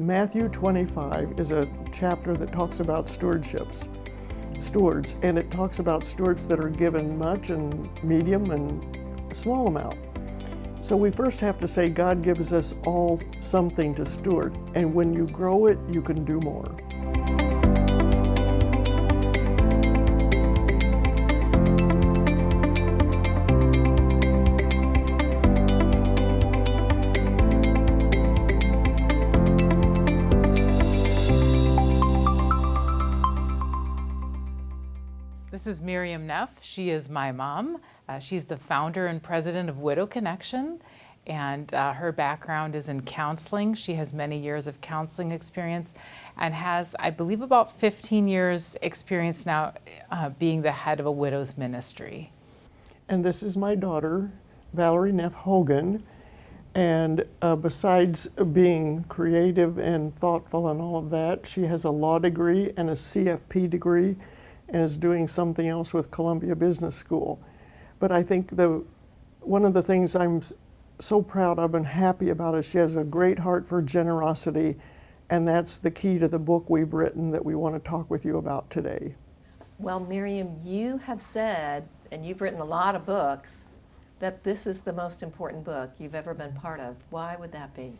Matthew 25 is a chapter that talks about stewards, and it talks about stewards that are given much and medium and a small amount. So we first have to say God gives us all something to steward, and when you grow it, you can do more. This is Miriam Neff. She is my mom. She's the founder and president of Widow Connection, and her background is in counseling. She has many years of counseling experience and has, I believe, about 15 years experience now being the head of a widow's ministry. And this is my daughter, Valerie Neff Hogan. And besides being creative and thoughtful and all of that, she has a law degree and a CFP degree, and is doing something else with Columbia Business School. But I think one of the things I'm so proud of and happy about is she has a great heart for generosity, and that's the key to the book we've written that we want to talk with you about today. Well, Miriam, you have said, and you've written a lot of books, that this is the most important book you've ever been part of. Why would that be?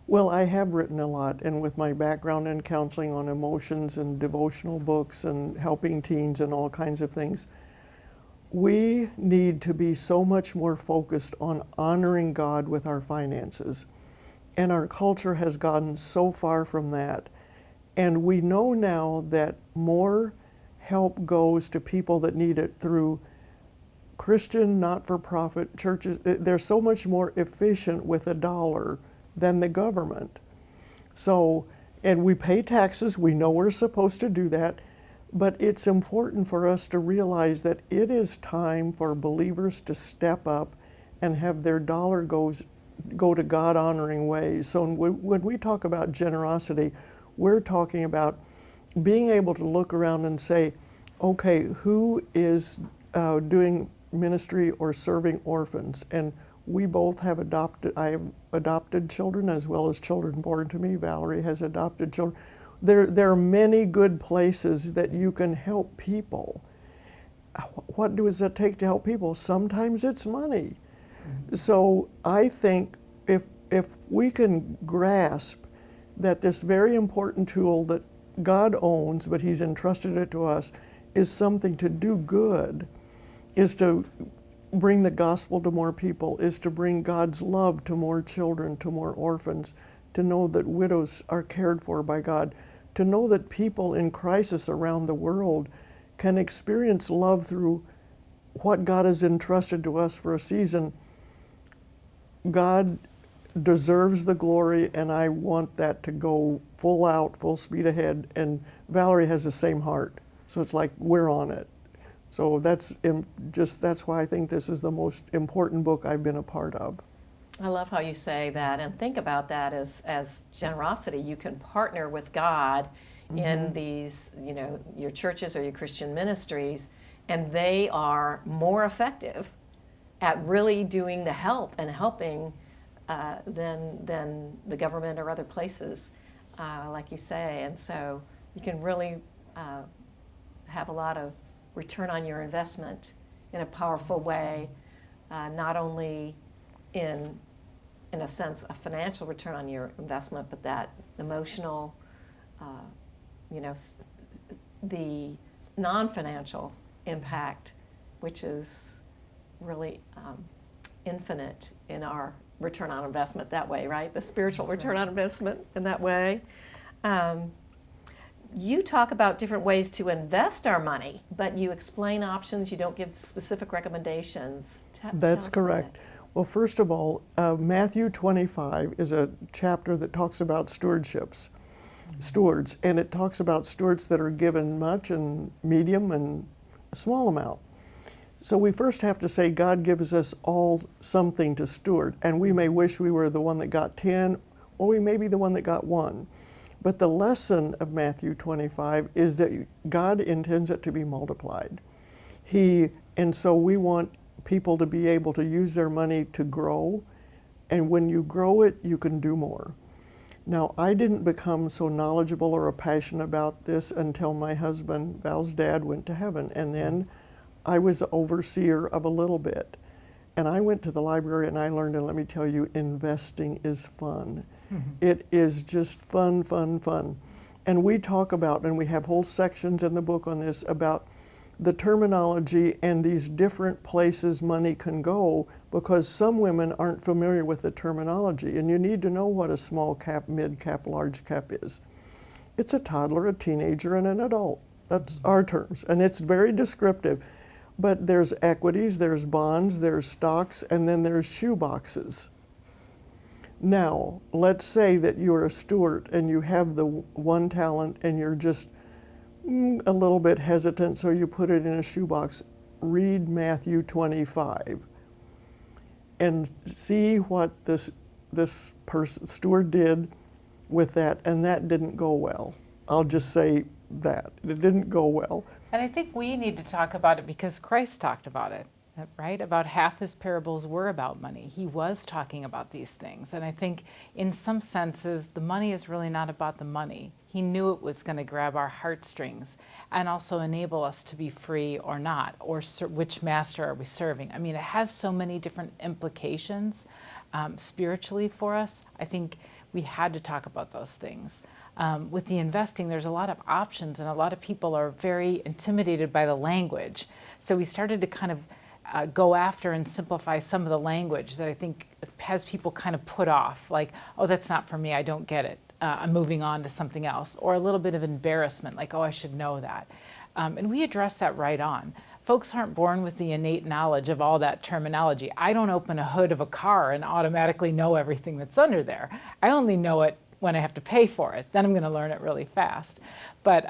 Well, I have written a lot, and with my background in counseling on emotions and devotional books and helping teens and all kinds of things, we need to be so much more focused on honoring God with our finances. And our culture has gotten so far from that. And we know now that more help goes to people that need it through Christian, not-for-profit churches. They're so much more efficient with a dollar than the government. So, and we pay taxes, we know we're supposed to do that, but it's important for us to realize that it is time for believers to step up and have their dollar go to God-honoring ways. So when we talk about generosity, we're talking about being able to look around and say, okay, who is doing ministry or serving orphans? And we both have I have adopted children as well as children born to me. Valerie has adopted children. There are many good places that you can help people. What does it take to help people? Sometimes it's money. Mm-hmm. So I think if we can grasp that this very important tool that God owns, but He's entrusted it to us, is something to do good, is to bring the gospel to more people, is to bring God's love to more children, to more orphans, to know that widows are cared for by God, to know that people in crisis around the world can experience love through what God has entrusted to us for a season. God deserves the glory, and I want that to go full out, full speed ahead, and Valerie has the same heart. So it's like we're on it. So that's why I think this is the most important book I've been a part of. I love how you say that, and think about that as generosity. You can partner with God in these, your churches or your Christian ministries, and they are more effective at really doing the help and helping than the government or other places, like you say. And so you can really have a lot of return on your investment in a powerful way, not only in a sense a financial return on your investment, but that emotional, the non-financial impact, which is really infinite in our return on investment that way, right? The spiritual return on investment in that way. You talk about different ways to invest our money, but you explain options. You don't give specific recommendations. That's correct. Well, first of all, Matthew 25 is a chapter that talks about stewards, and it talks about stewards that are given much and medium and a small amount. So we first have to say God gives us all something to steward, and we may wish we were the one that got 10, or we may be the one that got 1. But the lesson of Matthew 25 is that God intends it to be multiplied. And so we want people to be able to use their money to grow, and when you grow it, you can do more. Now, I didn't become so knowledgeable or passionate about this until my husband, Val's dad, went to heaven. And then I was overseer of a little bit. And I went to the library and I learned, and let me tell you, investing is fun. It is just fun, fun, fun. And we talk about, and we have whole sections in the book on this, about the terminology and these different places money can go, because some women aren't familiar with the terminology. And you need to know what a small cap, mid cap, large cap is. It's a toddler, a teenager, and an adult. That's our terms. And it's very descriptive. But there's equities, there's bonds, there's stocks, and then there's shoe boxes. Now, let's say that you're a steward and you have the one talent and you're just a little bit hesitant, so you put it in a shoebox. Read Matthew 25 and see what this steward did with that, and that didn't go well. I'll just say that. It didn't go well. And I think we need to talk about it because Christ talked about it, right? About half his parables were about money. He was talking about these things. And I think in some senses, the money is really not about the money. He knew it was going to grab our heartstrings and also enable us to be free or not, or which master are we serving? I mean, it has so many different implications spiritually for us. I think we had to talk about those things. With the investing, there's a lot of options, and a lot of people are very intimidated by the language. So we started to kind of go after and simplify some of the language that I think has people kind of put off, like, oh, that's not for me, I don't get it. I'm moving on to something else, or a little bit of embarrassment, like, oh, I should know that. And we address that right on. Folks aren't born with the innate knowledge of all that terminology. I don't open a hood of a car and automatically know everything that's under there. I only know it when I have to pay for it. Then I'm going to learn it really fast. But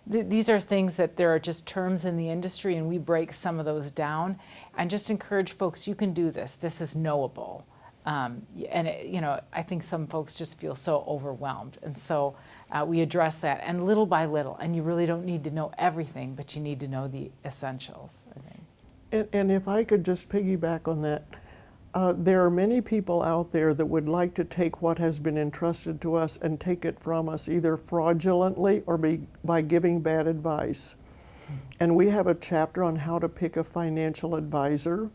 these are things that there are just terms in the industry, and we break some of those down and just encourage folks, you can do this. This is knowable. I think some folks just feel so overwhelmed. And so we address that, and little by little, and you really don't need to know everything, but you need to know the essentials, I think. And if I could just piggyback on that, there are many people out there that would like to take what has been entrusted to us and take it from us, either fraudulently or by giving bad advice. And we have a chapter on how to pick a financial advisor.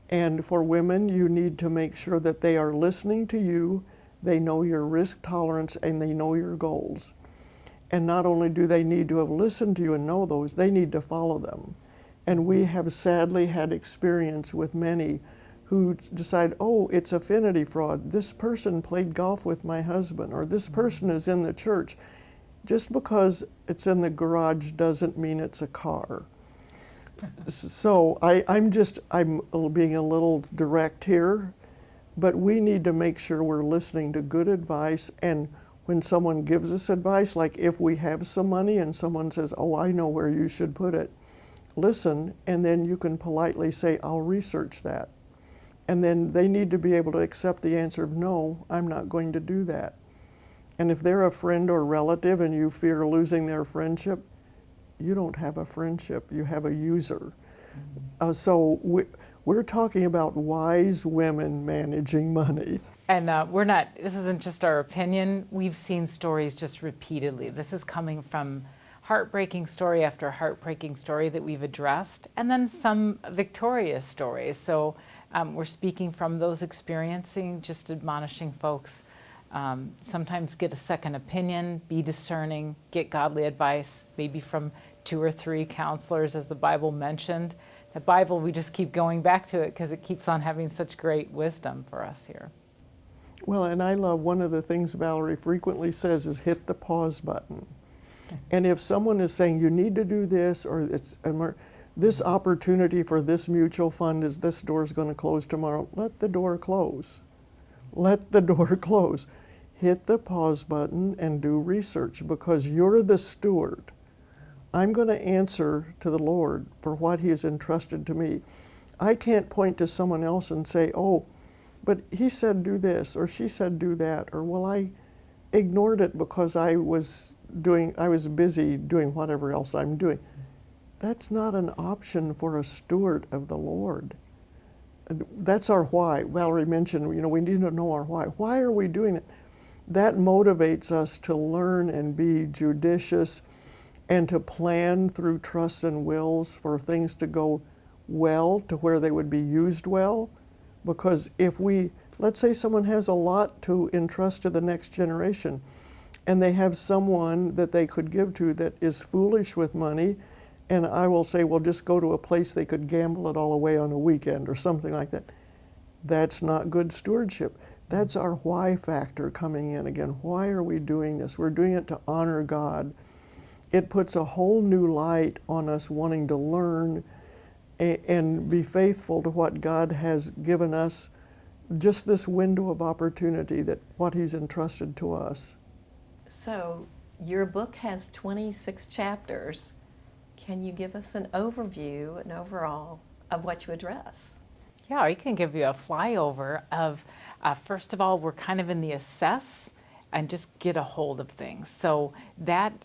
And for women, you need to make sure that they are listening to you, they know your risk tolerance, and they know your goals. And not only do they need to have listened to you and know those, they need to follow them. And we have sadly had experience with many who decide, oh, it's affinity fraud. This person played golf with my husband, or this person is in the church. Just because it's in the garage doesn't mean it's a car. So I'm being a little direct here, but we need to make sure we're listening to good advice. And when someone gives us advice, like if we have some money and someone says, oh, I know where you should put it, listen, and then you can politely say, I'll research that. And then they need to be able to accept the answer of, no, I'm not going to do that. And if they're a friend or relative and you fear losing their friendship, you don't have a friendship, you have a user. So we're talking about wise women managing money. And this isn't just our opinion, we've seen stories just repeatedly. This is coming from heartbreaking story after heartbreaking story that we've addressed, and then some victorious stories. So we're speaking from those experiencing, just admonishing folks. Sometimes get a second opinion, be discerning, get godly advice, maybe from 2 or 3 counselors, as the Bible mentioned. The Bible, we just keep going back to it because it keeps on having such great wisdom for us here. Well, and I love one of the things Valerie frequently says is hit the pause button. And if someone is saying you need to do this, or it's this opportunity for this mutual fund is this door is going to close tomorrow, let the door close. Let the door close. Hit the pause button and do research, because you're the steward. I'm going to answer to the Lord for what he has entrusted to me. I can't point to someone else and say, oh, but he said do this, or she said do that, or well, I ignored it because I was busy doing whatever else I'm doing. That's not an option for a steward of the Lord. That's our why. Valerie mentioned, we need to know our why. Why are we doing it? that motivates us to learn and be judicious and to plan through trusts and wills for things to go well, to where they would be used well. Because if we, let's say someone has a lot to entrust to the next generation, and they have someone that they could give to that is foolish with money, and I will say, well, just go to a place they could gamble it all away on a weekend or something like that. That's not good stewardship. That's our why factor coming in again. Why are we doing this? We're doing it to honor God. It puts a whole new light on us wanting to learn and be faithful to what God has given us, just this window of opportunity, that what He's entrusted to us. So your book has 26 chapters. Can you give us an overview, an overall, of what you address? Yeah, I can give you a flyover of, first of all, we're kind of in the assess and just get a hold of things. So that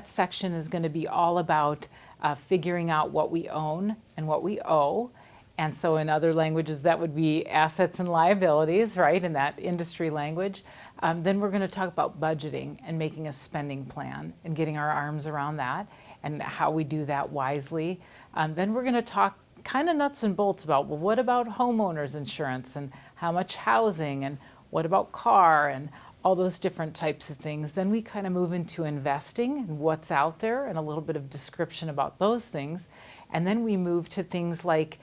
section is going to be all about figuring out what we own and what we owe. And so in other languages, that would be assets and liabilities, right, in that industry language. Then we're going to talk about budgeting and making a spending plan and getting our arms around that and how we do that wisely. Then we're going to talk kind of nuts and bolts about, well, what about homeowners insurance and how much housing and what about car and all those different types of things. Then we kind of move into investing and what's out there and a little bit of description about those things. And then we move to things like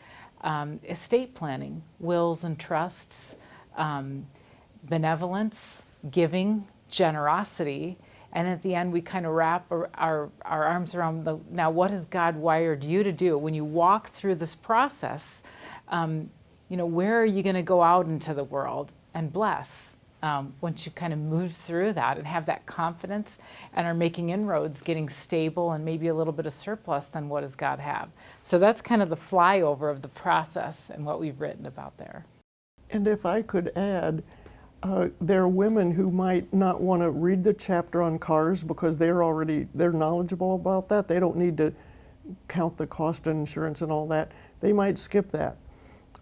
estate planning, wills and trusts, benevolence, giving, generosity. And at the end, we kind of wrap our arms around now what has God wired you to do? When you walk through this process, where are you going to go out into the world and bless? Once you kind of move through that and have that confidence and are making inroads, getting stable and maybe a little bit of surplus, then what does God have? So that's kind of the flyover of the process and what we've written about there. And if I could add, there are women who might not want to read the chapter on cars because they're knowledgeable about that. They don't need to count the cost of insurance and all that. They might skip that.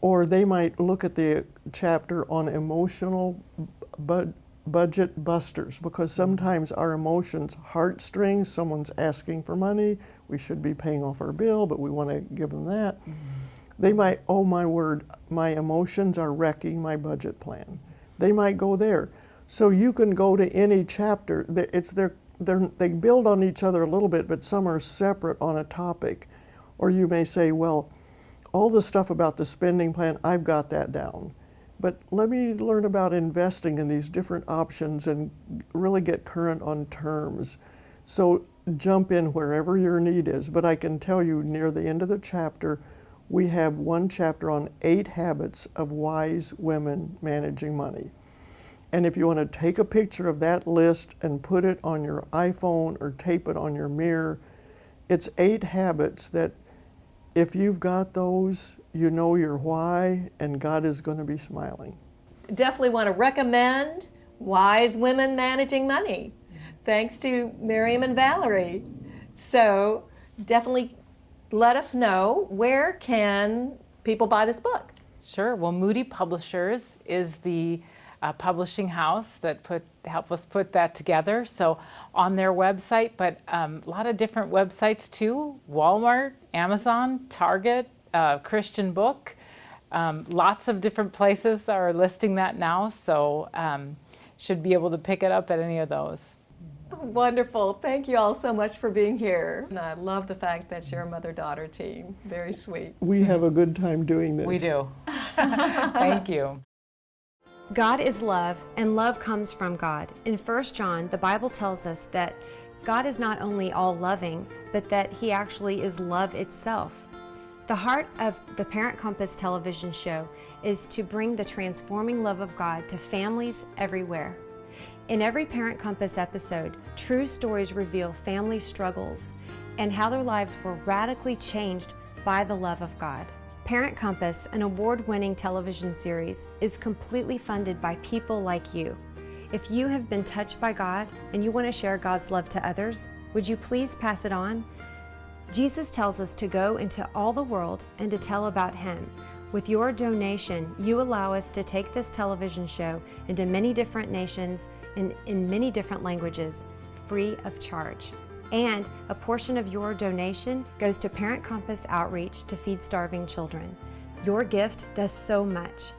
Or they might look at the chapter on emotional budget busters, because sometimes our emotions, heartstrings, someone's asking for money, we should be paying off our bill, but we want to give them that. Mm-hmm. They might, oh my word, my emotions are wrecking my budget plan. They might go there. So you can go to any chapter. They build on each other a little bit, but some are separate on a topic. Or you may say, well, all the stuff about the spending plan, I've got that down. But let me learn about investing in these different options and really get current on terms. So jump in wherever your need is. But I can tell you near the end of the chapter, we have one chapter on 8 habits of wise women managing money. And if you want to take a picture of that list and put it on your iPhone or tape it on your mirror, it's 8 habits that if you've got those, you know your why, and God is going to be smiling. Definitely want to recommend Wise Women Managing Money. Thanks to Miriam and Valerie. So definitely let us know, where can people buy this book? Sure. Well, Moody Publishers is the publishing house that helped us put that together. So on their website, but a lot of different websites too. Walmart, Amazon, Target, Christian Book. Lots of different places are listing that now, so should be able to pick it up at any of those. Wonderful. Thank you all so much for being here. And I love the fact that you're a mother-daughter team. Very sweet. We have a good time doing this. We do. Thank you. God is love, and love comes from God. In 1 John, the Bible tells us that God is not only all-loving, but that He actually is love itself. The heart of the Parent Compass television show is to bring the transforming love of God to families everywhere. In every Parent Compass episode, true stories reveal family struggles and how their lives were radically changed by the love of God. Parent Compass, an award-winning television series, is completely funded by people like you. If you have been touched by God and you want to share God's love to others, would you please pass it on? Jesus tells us to go into all the world and to tell about Him. With your donation, you allow us to take this television show into many different nations and in many different languages, free of charge. And a portion of your donation goes to Parent Compass Outreach to feed starving children. Your gift does so much.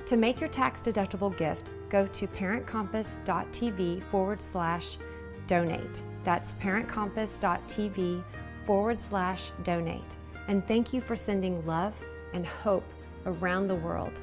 To make your tax-deductible gift, go to parentcompass.tv/donate. That's parentcompass.tv/donate. And thank you for sending love and hope around the world.